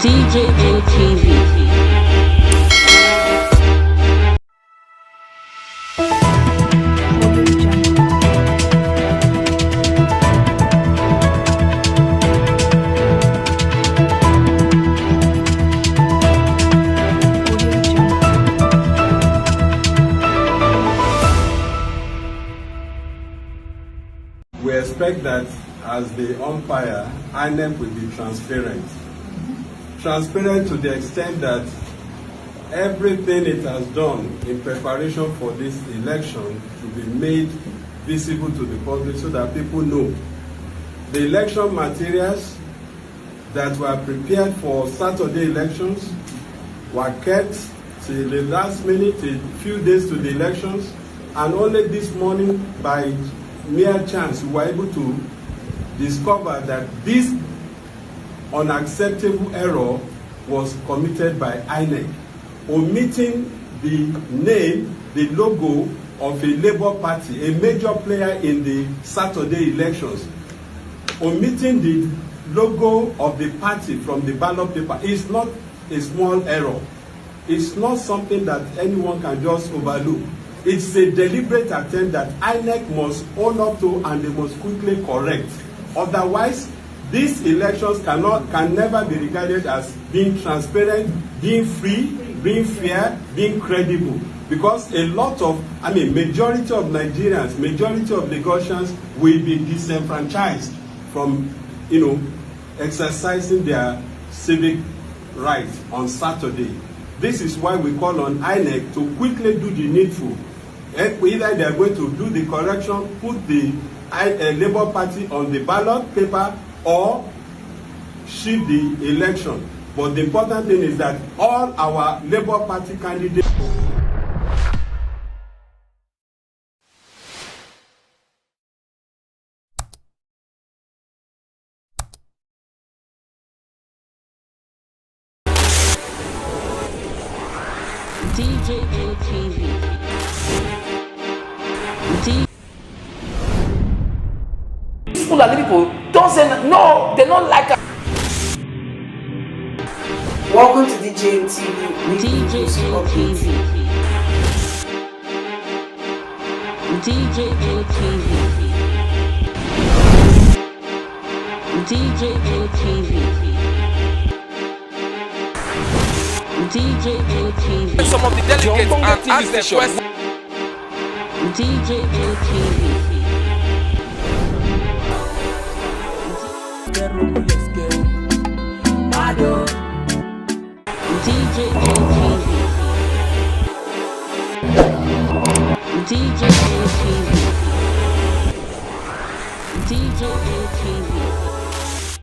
DJ ATV. We expect that as the umpire, INEC will be transparent. Transparent to the extent that everything it has done in preparation for this election should be made visible to the public so that people know. The election materials that were prepared for Saturday elections were kept till the last minute, a few days to the elections, and only this morning, by mere chance, we were able to discover that this unacceptable error was committed by INEC, omitting the name, the logo of a Labour Party, a major player in the Saturday elections. Omitting the logo of the party from the ballot paper is not a small error. It's not something that anyone can just overlook. It's a deliberate attempt that INEC must own up to and they must quickly correct. Otherwise, these elections can never be regarded as being transparent, being free, being fair, being credible. Because a lot of, majority of Nigerians, majority of Lagosians will be disenfranchised from, exercising their civic rights on Saturday. This is why we call on INEC to quickly do the needful. Either they are going to do the correction, put the Labour Party on the ballot paper, or shift the election. But the important thing is that all our Labour Party candidates DJ ATV. People are people don't say no, they don't like us. Welcome to DJ TV. DJ ATV. DJ ATV. DJ ATV. DJ ATV. Some of the delegates and ask the question. DJ ATV. DJ ATV. DJ ATV. DJ ATV.